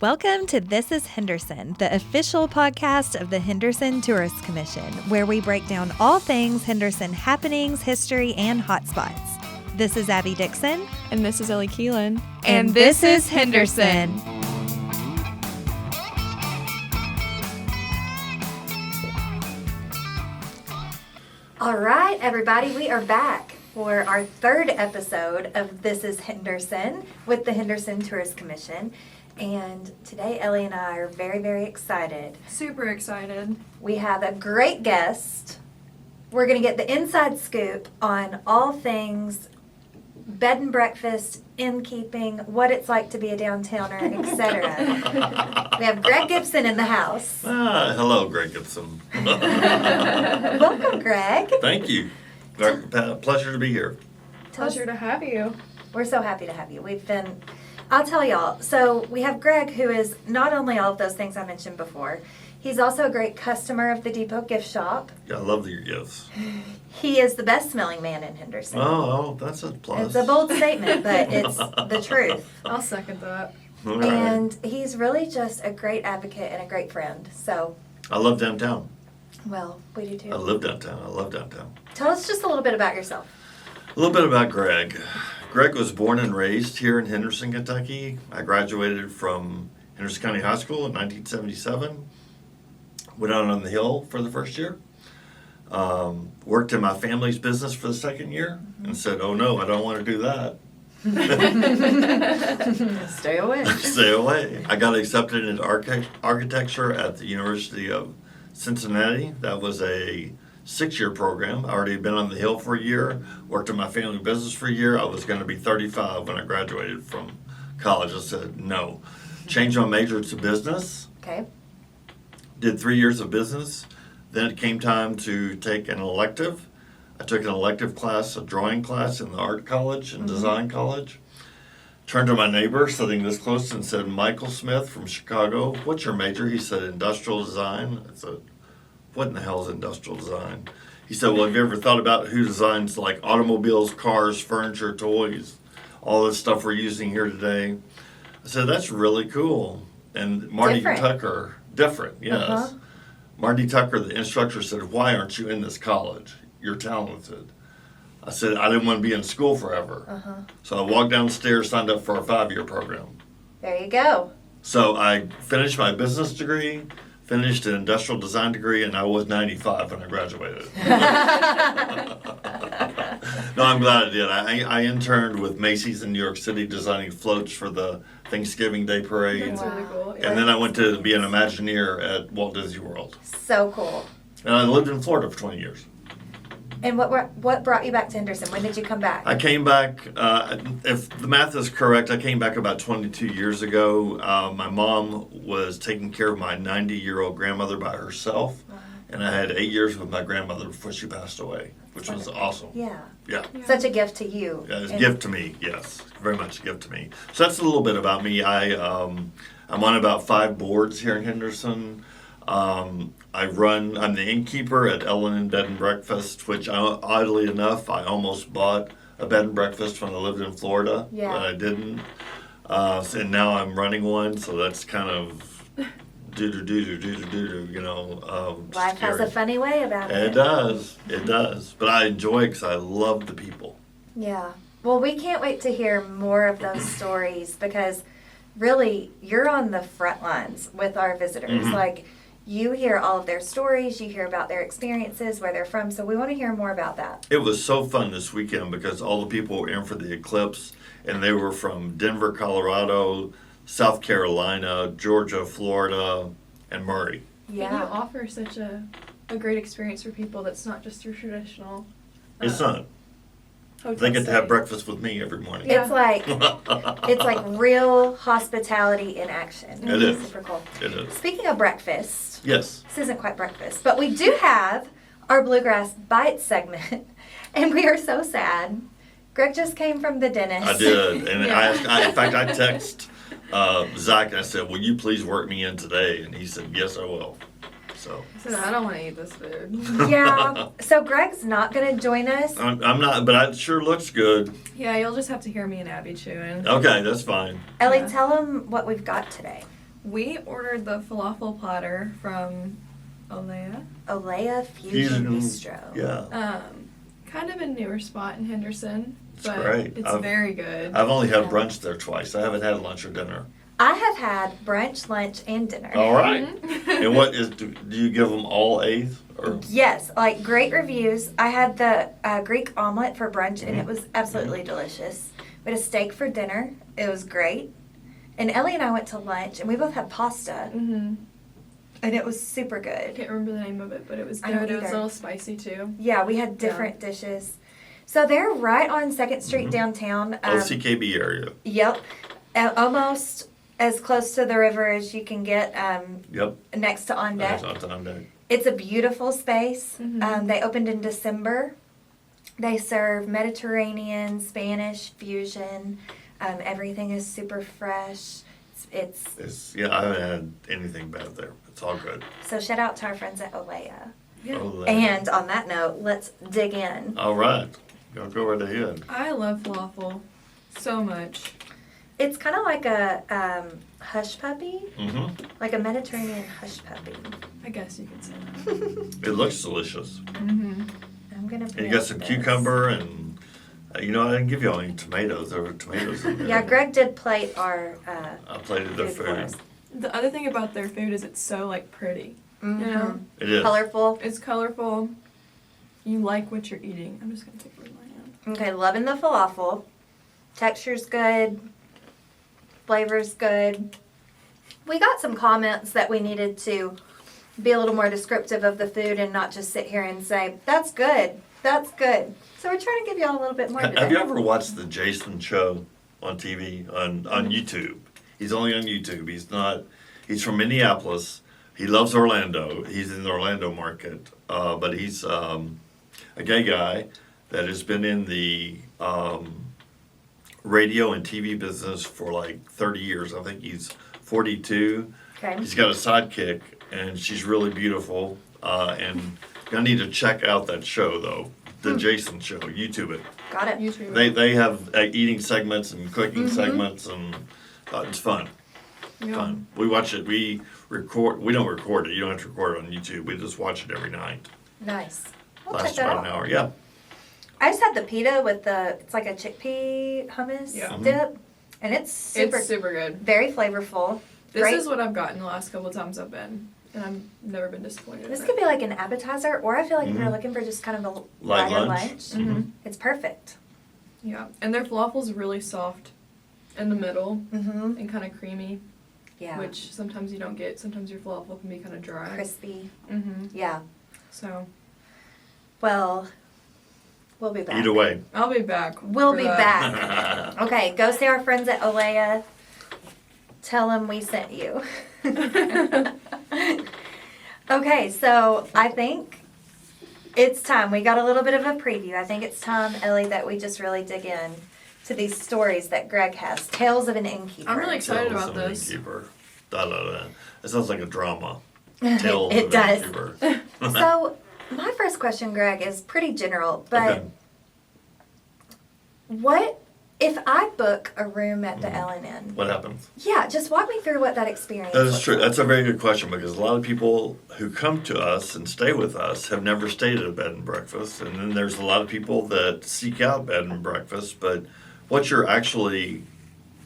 Welcome to This is Henderson, the official podcast of the Henderson Tourist Commission, where we break down all things Henderson happenings, history, and hotspots. This is Abby Dixon. And this is Ellie Keelan. And this is Henderson. All right, everybody, we are back for our third episode of This is Henderson with the Henderson Tourist Commission. And today, Ellie and I are very, very excited. Super excited. We have a great guest. We're going to get the inside scoop on all things bed and breakfast, innkeeping, what it's like to be a downtowner, etc. We have Greg Gibson in the house. Hello, Greg Gibson. Welcome, Greg. Thank you. Pleasure to be here. Pleasure to have you. We're so happy to have you. I'll tell y'all. So we have Greg, who is not only all of those things I mentioned before, he's also a great customer of the Depot gift shop. Yeah, I love your gifts. He is the best smelling man in Henderson. Oh, that's a plus. It's a bold statement, but it's the truth. I'll second that. All right. And he's really just a great advocate and a great friend. So, I love downtown. well, we do too. I live downtown. I love downtown. Tell us just a little bit about yourself. A little bit about Greg. Greg was born and raised here in Henderson, Kentucky. I graduated from Henderson County High School in 1977. Went out on the Hill for the first year. Worked in my family's business for the second year and said, oh no, I don't want to do that. Stay away. Stay away. I got accepted into architecture at the University of Cincinnati. That was a 6-year program. I already had been on the Hill for a year, worked in my family business for a year. I was going to be 35 when I graduated from college. I said no. Changed my major to business. Okay. Did 3 years of business. Then it came time to take an elective. I took an elective class, a drawing class in the art college and design college. Turned to my neighbor sitting this close and said, Michael Smith from Chicago, what's your major? He said, industrial design. I said, what in the hell is industrial design? He said, well, have you ever thought about who designs like automobiles, cars, furniture, toys, all this stuff we're using here today? I said, that's really cool. And Marty Tucker, different, yes. Uh-huh. Marty Tucker, the instructor, said, why aren't you in this college? You're talented. I said, I didn't want to be in school forever. Uh-huh. So I walked downstairs, signed up for a 5-year program. There you go. So I finished my business degree, finished an industrial design degree, and I was 95 when I graduated. No, I'm glad I did. I interned with Macy's in New York City designing floats for the Thanksgiving Day Parade. That's really cool. And then I went to be an Imagineer at Walt Disney World. So cool. And I lived in Florida for 20 years. And what brought you back to Henderson? When did you come back? I came back, if the math is correct, I came back about 22 years ago. My mom was taking care of my 90-year-old grandmother by herself. Wow. And I had 8 years with my grandmother before she passed away, which was awesome. Yeah. Yeah. Such a gift to you. Yeah, it's a gift to me, yes. Very much a gift to me. So that's a little bit about me. I'm on about 5 boards here in Henderson. I'm the innkeeper at L&N Bed and Breakfast, which oddly enough, I almost bought a bed and breakfast when I lived in Florida, Yeah. but I didn't. And now I'm running one, so that's kind of you know. Life has a funny way about it. It does. But I enjoy it because I love the people. Yeah. Well, we can't wait to hear more of those stories because really you're on the front lines with our visitors. Mm-hmm. Like you hear all of their stories, you hear about their experiences, where they're from. So we want to hear more about that. It was so fun this weekend because all the people were in for the eclipse and they were from Denver, Colorado, South Carolina, Georgia, Florida, and Murray. Yeah. And you offer such a great experience for people that's not just your traditional It's not. hotel They get to have stay. breakfast with me every morning. It's like real hospitality in action. It is. Super cool. It is. Speaking of breakfast, Yes. this isn't quite breakfast, but we do have our Bluegrass Bites segment, and we are so sad. Greg just came from the dentist. I did. And Yeah. in fact, I text Zach and I said, will you please work me in today? And he said, yes, I will. So I said, I don't want to eat this food. Yeah. So Greg's not going to join us. I'm not, but it sure looks good. Yeah, you'll just have to hear me and Abby chewing. Okay, that's fine. Ellie, Yeah. tell him what we've got today. We ordered the falafel platter from Olea. Olea Fusion Bistro. Yeah. Kind of a newer spot in Henderson, It's but great. it's very good. I've only had Yeah. brunch there twice. I haven't had lunch or dinner. I have had brunch, lunch, and dinner. All right. Mhm. And what is, do you give them all A's? Or Yes, like great reviews. I had the Greek omelet for brunch, and it was absolutely delicious. We had a steak for dinner. It was great. And Ellie and I went to lunch, and we both had pasta, Mhm. and it was super I good. can't remember the name of it, but it was I don't good. It was a either. little spicy too. Yeah, we had different dishes. So they're right on 2nd Street Mhm. downtown. OCKB area. Yep. Almost as close to the river as you can get Yep. next to On Deck. That's on deck. It's a beautiful space. Mhm. They opened in December. They serve Mediterranean, Spanish, fusion. Everything is super fresh. It's I haven't had anything bad there. It's all good. so shout out to our friends at Olea. Yeah. Oh, And on that note, let's dig in. all right. Go right ahead. I love falafel so much. It's kind of like a hush puppy, Mm-hmm. like a Mediterranean hush puppy. I guess you could say that. It looks delicious. Mm-hmm. I'm gonna. And you got some cucumber and, I didn't give you all any tomatoes. There were tomatoes in there. Yeah, Greg did plate our I plated their food for us. food. The other thing about their food is it's so like pretty. Mhm. You know, It is. Colorful. it's colorful. You like what you're eating. I'm just gonna take it with my hand. Okay, loving the falafel. Texture's good. Flavor's good. We got some comments that we needed to be a little more descriptive of the food and not just sit here and say, that's good, that's good. So we're trying to give y'all a little bit more today. Have you ever watched the Jason show on TV, on YouTube? He's only on YouTube. He's from Minneapolis. He loves Orlando. He's in the Orlando market. But he's a gay guy that has been in the radio and TV business for like 30 years. I think he's 42. Okay. He's got a sidekick, and she's really beautiful. And you'll need to check out that show, though. The Jason show. YouTube it. Got it. YouTube. They have eating segments and cooking segments, and it's fun. Yeah. Fun. We watch it. We record. We don't record it. You don't have to record it on YouTube. We just watch it every night. Nice. We'll check Lasts that about an out. hour. Yeah. I just had the pita with it's like a chickpea hummus Yeah. dip. And it's super, It's super good. very flavorful. This Great. is what I've gotten the last couple of times I've been, and I've never been disappointed. This in could it. be like an appetizer, or I feel like if you're Mhm. looking for just kind of a Light lighter lunch. lunch, Mhm. it's perfect. Yeah, and their falafel's really soft in the middle Mm-hmm. and kind of creamy, Yeah. which sometimes you don't get. Sometimes your falafel can be kind of dry. Crispy. Mm-hmm. Yeah. So Well, we'll be back. Either way. I'll be back. We'll for be that. back. Okay, go see our friends at Olea. Tell them we sent you. Okay, so I think it's time. We got a little bit of a preview. I think it's time, Ellie, that we just really dig in to these stories that Greg has. Tales of an innkeeper. I'm really excited Tales about of an this. Innkeeper. Da, da, da. It sounds like a drama. Tales It of does. an Innkeeper. So, my first question, Greg, is pretty general, but Okay. what if I book a room at the L&N? What happens? Yeah, just walk me through what that experience That is looks true. like. That's a very good question, because a lot of people who come to us and stay with us have never stayed at a bed and breakfast. And then there's a lot of people that seek out bed and breakfast, but what you're actually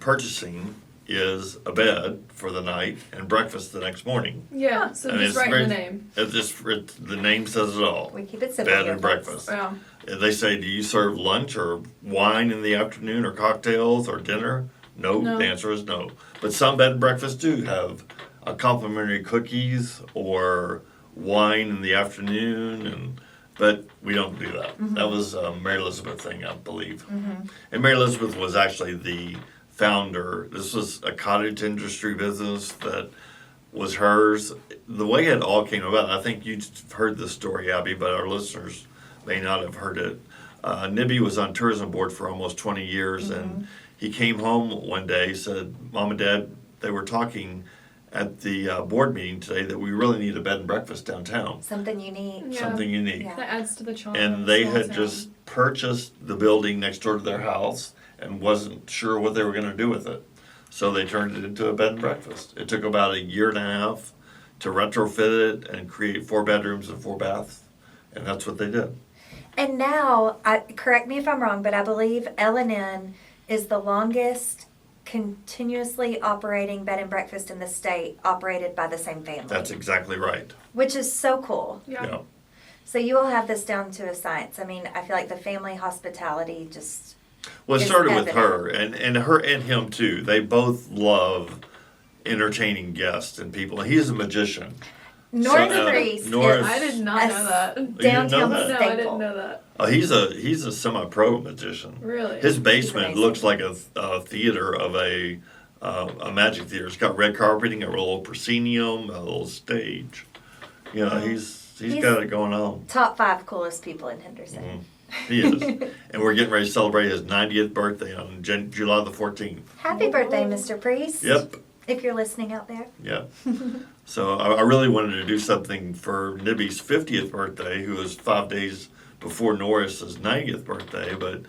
purchasing is a bed for the night and breakfast the next morning. Yeah, so And just it's write very- the name. The name says it all. We keep it simple. Bed here, and folks. breakfast. Yeah. They say, do you serve lunch or wine in the afternoon or cocktails or dinner? No, No. the answer is no. But some bed and breakfasts do have complimentary cookies or wine in the afternoon, but we don't do that. That was a Mary Elizabeth thing, I believe. And Mary Elizabeth was actually the founder. This was a cottage industry business that was hers. The way it all came about, I think you've heard this story, Abby, but our listeners may not have heard it. Nibby was on tourism board for almost 20 years, and he came home one day, said, Mom and Dad, they were talking at the board meeting today that we really need a bed and breakfast downtown. Something unique. Yeah. Something unique. Yeah. That adds to the charm. And of they small had town. just purchased the building next door to their house and wasn't sure what they were going to do with it. So they turned it into a bed and breakfast. It took about a year and a half to retrofit it and create 4 bedrooms and 4 baths. And that's what they did. And now, correct me if I'm wrong, but I believe L&N is the longest continuously operating bed and breakfast in the state, operated by the same family. That's exactly right. Which is so cool. Yeah. So you all have this down to a science. I mean, I feel like the family hospitality just... Well, it is started with evident. her and her and him too. They both love entertaining guests and people. He's a magician. North Priest North- is I did not know that. downtown that? No, I staple. didn't know that. Oh, he's a semi-pro magician. Really? His basement amazing. looks like a theater of a magic theater. It's got red carpeting, a little proscenium, a little stage. You know, he's got it going on. Top 5 coolest people in Henderson. He is. And we're getting ready to celebrate his 90th birthday on July the 14th. Happy birthday, Mr. Priest. Yep. If you're listening out there. Yeah. So I really wanted to do something for Nibby's 50th birthday, who was 5 days before Norris's 90th birthday, but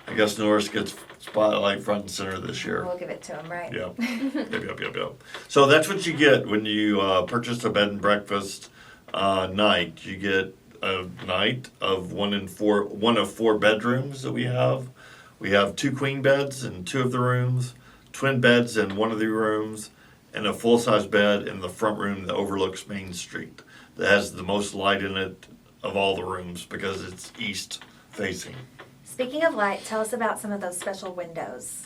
I guess Norris gets spotlight front and center this year. We'll give it to him, right? Yep. Yep. So that's what you get when you purchase a bed and breakfast night. You get a night of one of 4 bedrooms that we have. We have 2 queen beds in 2 of the rooms, twin beds in 1 of the rooms, and a full-size bed in the front room that overlooks Main Street. That has the most light in it of all the rooms because it's east facing. Speaking of light, tell us about some of those special windows.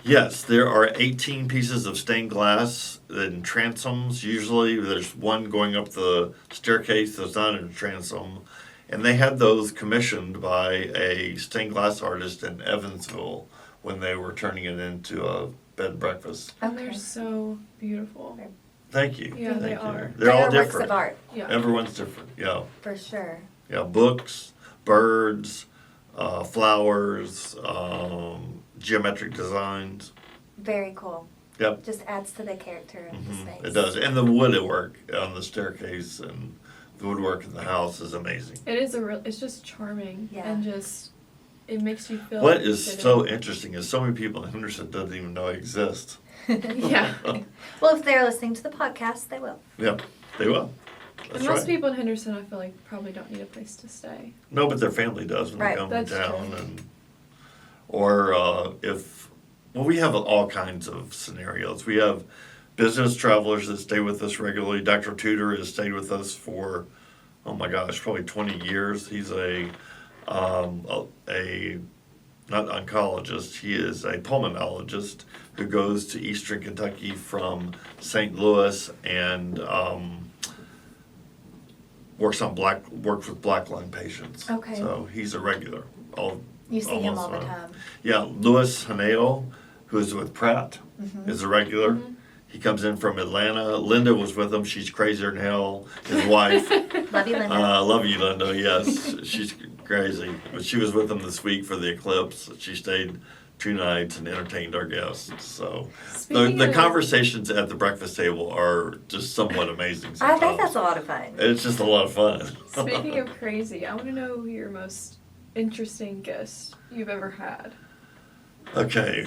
Yes, there are 18 pieces of stained glass in transoms. Usually there's one going up the staircase that's not in a transom. And they had those commissioned by a stained glass artist in Evansville when they were turning it into a bed and breakfast. And they're so beautiful. Thank you. Yeah, Thank they you. are. They're all Works of different. art, Yeah. Everyone's different. Yeah. for sure. Yeah. Books, birds, flowers, geometric designs. Very cool. Yep. Just adds to the character of the space. It does. And the woodwork on the staircase and the woodwork in the house is amazing. It is it's just charming. Yeah. And just, it makes you feel. What is fit so in. interesting is so many people in Henderson doesn't even know exist. Yeah. Well, if they're listening to the podcast, they will. Yep, they will. That's And most right. people in Henderson, I feel like, probably don't need a place to stay. No, but their family does when Right, they come that's to town, true. we have all kinds of scenarios. We have business travelers that stay with us regularly. Dr. Tudor has stayed with us for, oh my gosh, probably 20 years. He's not oncologist, he is a pulmonologist who goes to Eastern Kentucky from St. Louis and works with black lung patients. Okay. So he's a regular. You see him almost all the on- time. Yeah, Louis Haneo, who's with Pratt, is a regular. He comes in from Atlanta. Linda was with him. She's crazier than hell. His wife. Love you, Linda. Love you, Linda. Yes, she's crazy. But she was with him this week for the eclipse. She stayed 2 nights and entertained our guests. So Speaking the of- conversations at the breakfast table are just somewhat amazing. I Sometimes. think that's a lot of fun. It's just a lot of fun. Speaking of crazy, I want to know who your most interesting guest you've ever had. Okay,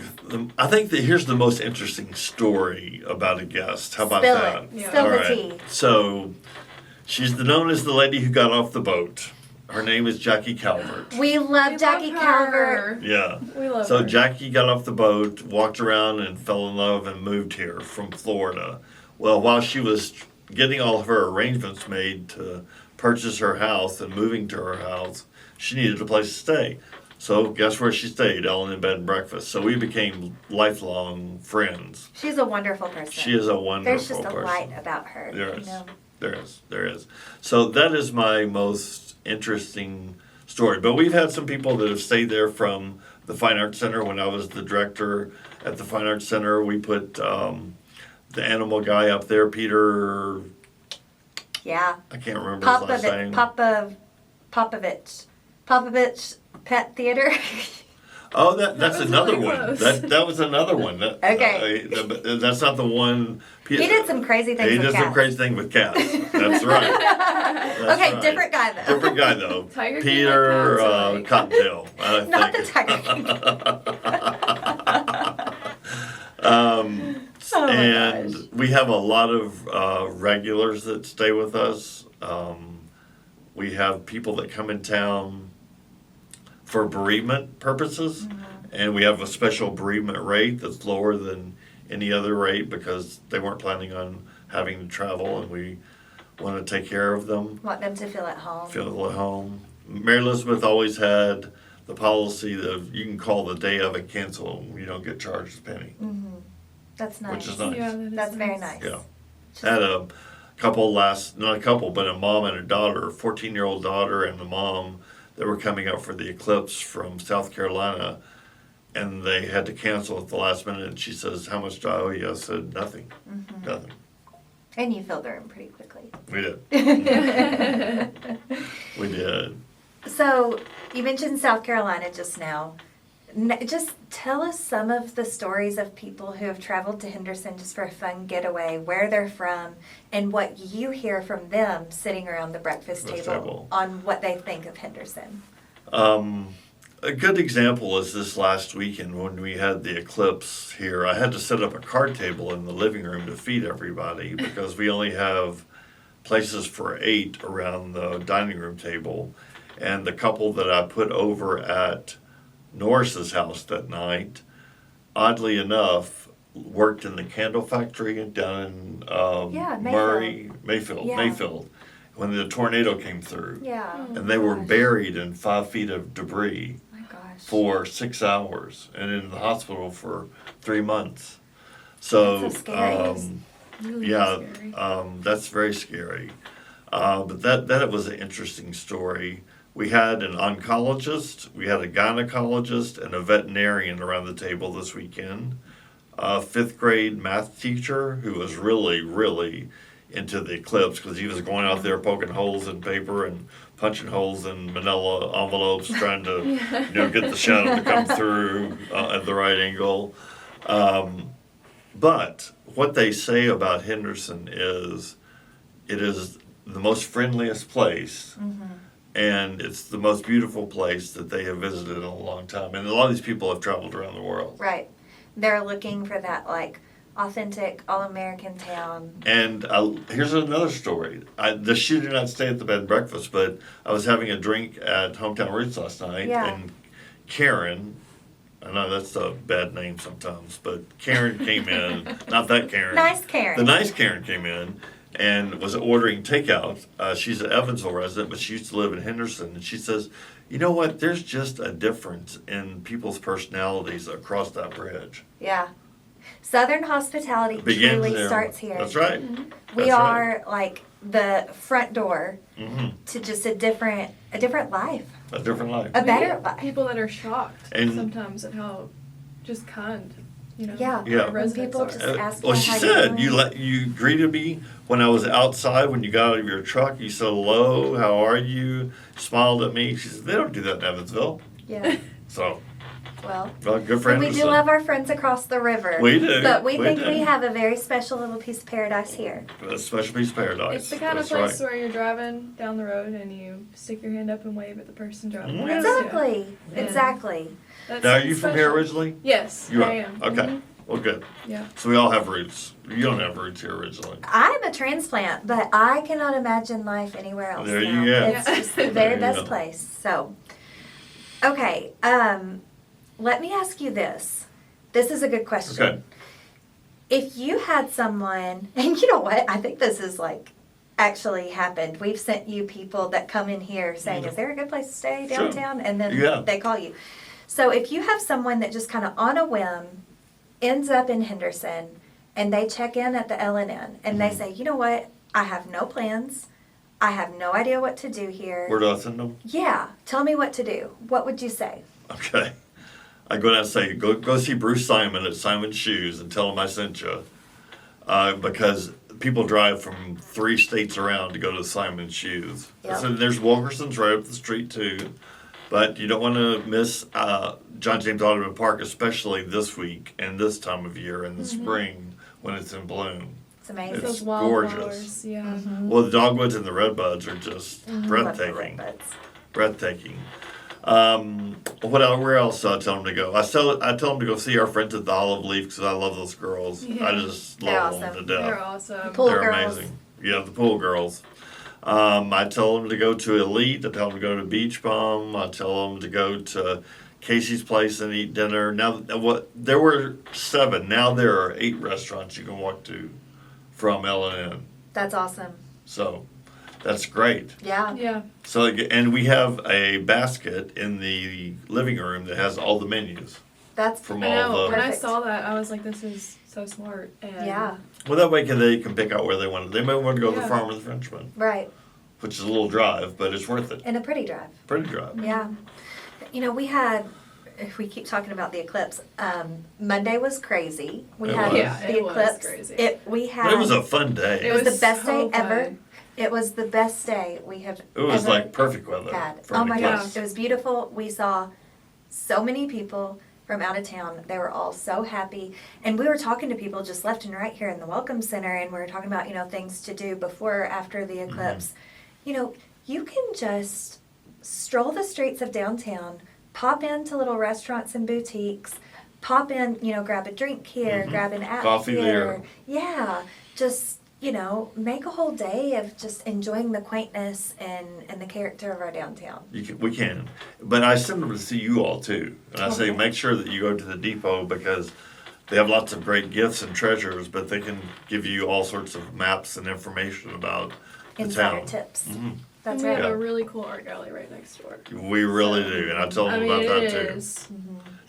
I think that here's the most interesting story about a guest. How about Spill that? it. Yeah. Spill All the right. tea. So, she's known as the lady who got off the boat. Her name is Jackie Calvert. We love Jackie Calvert. Yeah. We love So her. Jackie got off the boat, walked around, and fell in love and moved here from Florida. Well, while she was getting all of her arrangements made to purchase her house and moving to her house, she needed a place to stay. So guess where she stayed? L&N Bed and Breakfast. So we became lifelong friends. She's a wonderful person. She is a wonderful There's just a person. light about her. There you is. know? There is. So that is my most interesting story. But we've had some people that have stayed there from the Fine Arts Center. When I was the director at the Fine Arts Center, we put the animal guy up there, Peter. Yeah. I can't remember his last name. Popovich Pet Theater. Oh, that's was another really one. close. That was another one. Okay. That's not the one. He did some crazy things He with did some cats. crazy thing with cats. That's right. That's Okay, right. different guy though. Different guy though. Tiger King Peter like cats, right? Cottontail. I Not the think. Tiger King. Oh my and gosh. we have a lot of regulars that stay with us. We have people that come in town for bereavement purposes, and we have a special bereavement rate that's lower than any other rate because they weren't planning on having to travel, and we want to take care of them, Want them to feel at home. feel at home. Mary Elizabeth always had the policy that you can call the day of and cancel, and you don't get charged a penny, That's nice. which is nice. Yeah, that is That's very nice. Yeah. Had a couple not a couple, but a mom and a daughter, a 14-year-old daughter and the mom that were coming up for the eclipse from South Carolina, and they had to cancel at the last minute, and she says, "How much do I owe you?" I said, "Nothing, nothing." And you filled the room pretty quickly. We did. We did. So you mentioned South Carolina just now. Just tell us some of the stories of people who have traveled to Henderson just for a fun getaway, where they're from, and what you hear from them sitting around the breakfast table on what they think of Henderson. A good example is this last weekend when we had the eclipse here. I had to set up a card table in the living room to feed everybody because we only have places for 8 around the dining room table. And the couple that I put over at Norris's house that night, oddly enough, worked in the candle factory down in Mayfield, when the tornado came through. Yeah. And they were buried in 5 feet of debris My gosh. for 6 hours and in the hospital for 3 months. So, That's so scary. Really scary. that's very scary. But that was an interesting story. We had an oncologist, we had a gynecologist, and a veterinarian around the table this weekend. A 5th grade math teacher who was really, really into the eclipse because he was going out there poking holes in paper and punching holes in manila envelopes trying to get the shadow to come through at the right angle. But what they say about Henderson is it is the most friendliest place, and it's the most beautiful place that they have visited in a long time. And a lot of these people have traveled around the world. Right. They're looking for that, like, authentic, all-American town. And here's another story. She did not stay at the bed and breakfast, but I was having a drink at Hometown Roots last night, and Karen, I know that's a bad name sometimes, but Karen came in, not that Karen. Nice Karen. The nice Karen came in and was ordering takeout. She's an Evansville resident, but she used to live in Henderson, and she says, "You know what, there's just a difference in people's personalities across that bridge." Yeah. Southern hospitality Begins truly there. starts here. That's right. We That's are like the front door Mhm. to just a different life, A different life. a We better get life. people that are shocked And- sometimes at how just kind, Yeah. Yeah. our residents people are. just ask Well, you she how said you're doing. you greeted me when I was outside. When you got out of your truck, you said hello. How are you? Smiled at me. She said they don't do that in Evansville. Yeah. So, Well, good for and we do Henderson. love our friends across the river. We do. But we think do. we have a very special little piece of paradise here. A special piece of paradise. It's the kind That's of place right. where you're driving down the road and you stick your hand up and wave at the person driving Mhm. past you. Exactly. Yeah. Exactly. That's Now, are you from here special. originally? Yes, You I are. am. Okay. Mhm. Well, good. Yeah. So we all have roots. You don't have roots here originally. I'm a transplant, but I cannot imagine life anywhere else. There you now. go. It's just the There very you best go. place. So, okay. Let me ask you this. This is a good question. Okay. If you had someone, and you know what? I think this is like actually happened. We've sent you people that come in here saying, "Is there a good place to stay Sure. downtown?" And then Yeah. they call you. So if you have someone that just kind of on a whim ends up in Henderson and they check in at the L&N and they say, "You know what? I have no plans. I have no idea what to do here." Where do I send them? Yeah, tell me what to do. What would you say? Okay. I go down and say, go see Bruce Simon at Simon's Shoes and tell him I sent you. Because people drive from 3 states around to go to Simon's Shoes. Yep. So there's Wilkerson's right up the street too. But you don't want to miss John James Audubon Park, especially this week and this time of year in the spring when it's in bloom. It's amazing. It's Those gorgeous. wildflowers, yeah. Well, the dogwoods and the redbuds are just Love the breathtaking. redbuds. Breathtaking. Where else do I tell them to go? I tell them to go see our friends at the Olive Leaf because I love those girls. Yeah. I just They're love them awesome. to death. They're awesome. Pool They're girls. amazing. Yeah, the pool girls. I tell them to go to Elite. I tell them to go to Beach Bum. I tell them to go to Casey's Place and eat dinner. Now, there were 7. Now there are 8 restaurants you can walk to from L&N. That's awesome. So that's great. Yeah. Yeah. So, and we have a basket in the living room that has all the menus That's from I all know. the. When I Perfect. saw that, I was like, this is so smart. And yeah. Well, that way they can pick out where they want. They might want to go to the Yeah. Farm of the Frenchman, Right. which is a little drive, but it's worth it. And a pretty drive. Pretty drive. Yeah. You know, we keep talking about the eclipse. Monday was crazy. We It had was. Yeah, the it was eclipse. crazy. But it was a fun day. It was the best so day ever. fun. It was the best day we have It was ever like perfect weather. had. for Oh an my eclipse. gosh, it was beautiful. We saw so many people from out of town. They were all so happy. And we were talking to people just left and right here in the Welcome Center, and we were talking about, things to do before or after the eclipse. You can just stroll the streets of downtown, pop into little restaurants and boutiques, pop in, grab a drink here, Mhm. grab an app Coffee here. there. Yeah, just, make a whole day of just enjoying the quaintness and the character of our downtown. We can. But I send them to see you all too. And I say, Okay. make sure that you go to the depot because they have lots of great gifts and treasures, but they can give you all sorts of maps and information about the Insider town. tips. Mhm. That's And we right. have Yeah. a really cool art gallery right next door. We really do. And I tell them about that too. Is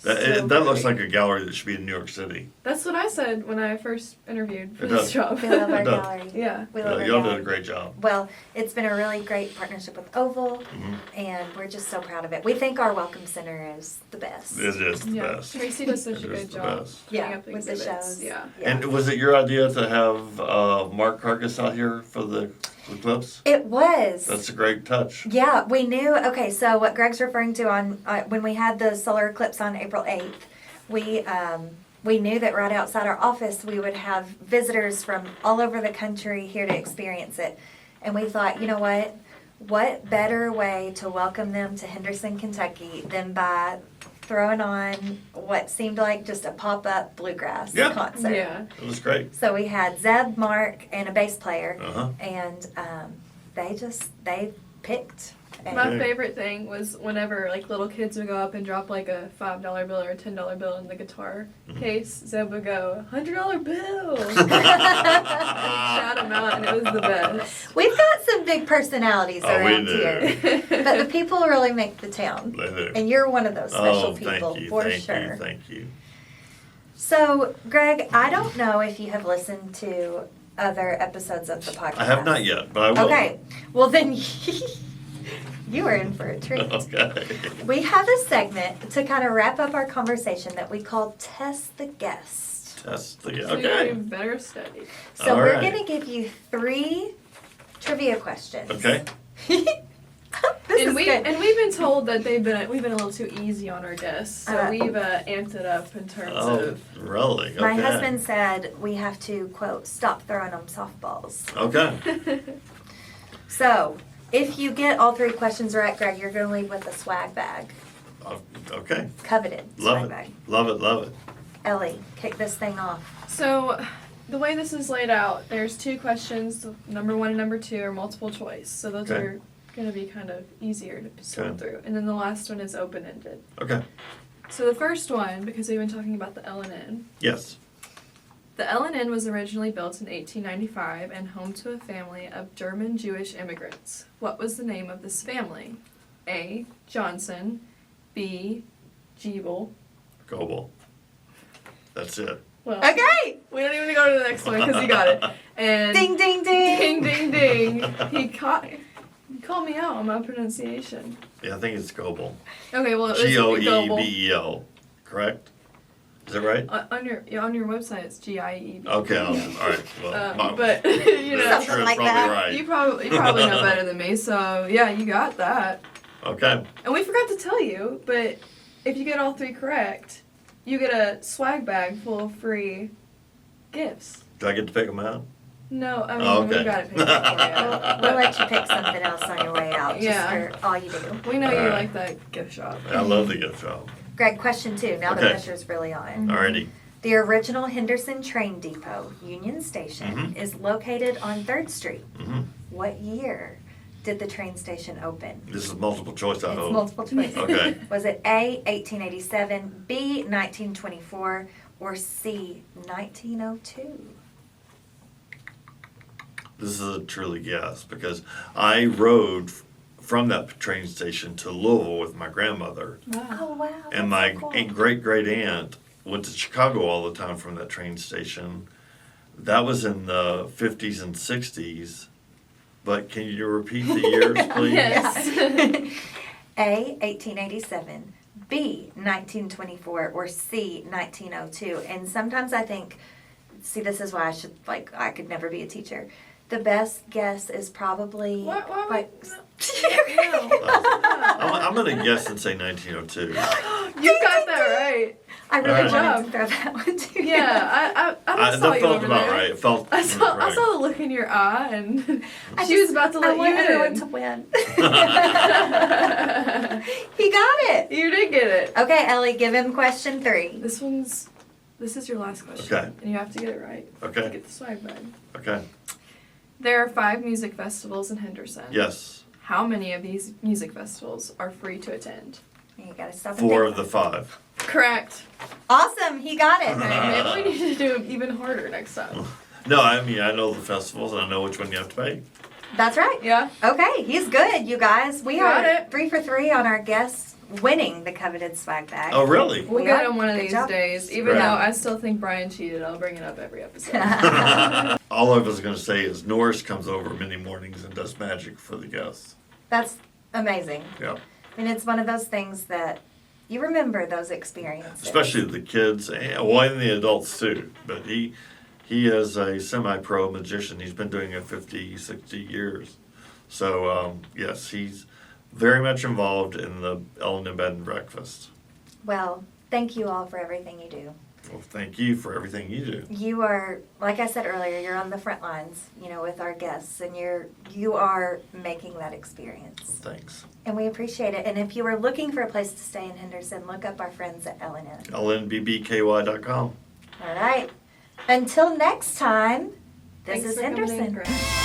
That, so that looks great. like a gallery that should be in New York City. That's what I said when I first interviewed for It this does. job. We love our It does. gallery. Yeah. We love our Y'all did gallery. a great job. Well, it's been a really great partnership with Oval, Mhm. and we're just so proud of it. We think our Welcome Center is the best. It is the Yeah. best. Tracy does such It a is good the job best. putting Yeah, up with the exhibits. shows. Yeah. Yeah. And was it your idea to have Mark Carcass out here for the eclipse? It was. That's a great touch. Yeah, we knew. Okay, so what Greg's referring to on when we had the solar eclipse on April 8th, we knew that right outside our office we would have visitors from all over the country here to experience it. And we thought, you know what? What better way to welcome them to Henderson, Kentucky than by throwing on what seemed like just a pop-up bluegrass Yeah. concert. Yeah. It was great. So we had Zeb, Mark, and a bass player, Uh-huh. and they picked. And My Okay. favorite thing was whenever like little kids would go up and drop like a $5 bill or a $10 bill in the guitar Mm-hmm. case, Zeb would go $100 bill, and shout them out, and it was the best. We've got some big personalities Oh, we around do. here, but the people really make the town, They do. and you're one of those special Oh, people thank you, for thank sure. you, thank you. So, Greg, I don't know if you have listened to other episodes of the podcast. I have not yet, but I will. Okay, well then you are in for a treat. Okay. We have a segment to kind of wrap up our conversation that we call Test the Guest. Test the So you okay. better study. So All we're right. going to give you 3 trivia questions. Okay. this and is we've been told that we've been a little too easy on our guests, so we've amped it up in terms Oh, of. really? Okay. My husband said we have to, quote, stop throwing them softballs. Okay. So, if you get all 3 questions right, Greg, you're going to leave with a swag bag. Okay. Coveted Love swag it. bag. Love it. Love it. Ellie, kick this thing off. So, the way this is laid out, there's 2 questions. Number 1 and number 2 are multiple choice, so those Okay. are going to be kind of easier to sort Okay. through. And then the last one is open-ended. Okay. So the first one, because we've been talking about the L&N. Yes. The L&N was originally built in 1895 and home to a family of German Jewish immigrants. What was the name of this family? A. Johnson. B. Jeeble. Goebel. That's it. Well, Okay! we don't even go to the next one because he got it. And Ding, ding, ding! ding, ding, ding. He called me out on my pronunciation. Yeah, I think it's Goebel. Okay, well, it was Goebel. Goebel. Correct? Is that right? On your website, it's GIEB. Okay. All right. Well, But you know, Something sure, like probably that. right. you probably know better than me. So yeah, you got that. Okay. And we forgot to tell you, but if you get all 3 correct, you get a swag bag full of free gifts. Do I get to pick them out? No, I mean, Oh, we okay. got it picked up for We'll let you pick something else on your way out, just Yeah. for all you do. you. We know you like that gift shop. I love the gift shop. Greg, question 2. Now the Okay. pressure's really on. Alrighty. The original Henderson train depot, Union Station, is located on 3rd Street. Mhm. What year did the train station open? This is multiple choice, I It's hope. multiple choice. Okay. Was it A, 1887, B, 1924, or C, 1902? This is a truly guess because I rode from that train station to Louisville with my grandmother. Wow. Oh, wow. And my great aunt went to Chicago all the time from that train station. That was in the 50s and 60s. But can you repeat the years, please? Yes. A, 1887, B, 1924, or C, 1902. And sometimes I think, see, this is why I could never be a teacher. The best guess is probably What? Why like. I'm going to guess and say 1902. You got that right. I really Alright. wanted to throw that one to you. Yeah, I saw That you felt over about there. right. It felt I saw right. the look in your eye, and I she was about to I let want you everyone in. to win. He got it. You did get it. Okay, Ellie, give him question 3. This is your last question. Okay. And you have to get it right. Okay. To get the swag bag. Okay. There are 5 music festivals in Henderson. Yes. How many of these music festivals are free to attend? You gotta stop. and 4 think. of the 5. Correct. Awesome, he got it. Okay, maybe we need to do it even harder next time. No, I mean, I know the festivals and I know which one you have to pay. That's right. Yeah. Okay, he's good, you guys. We Got are it. 3 for 3 on our guests winning the coveted swag bag. Oh, really? We'll We get are. him one of Good these job. days. Even Great. though I still think Brian cheated, I'll bring it up every episode. All I was going to say is Norris comes over many mornings and does magic for the guests. That's amazing. Yeah. I mean, it's one of those things that you remember those experiences. Especially the kids, and the adults too. But he is a semi-pro magician. He's been doing it 50, 60 years. So, yes, he's very much involved in the L&N Bed and Breakfast. Well, thank you all for everything you do. Well, thank you for everything you do. You are, like I said earlier, you're on the front lines, with our guests, and you are making that experience. Thanks. And we appreciate it. And if you are looking for a place to stay in Henderson, look up our friends at L&N. LNBBKY.com. All right. Until next time, this Thanks is for coming in, Henderson. Grant.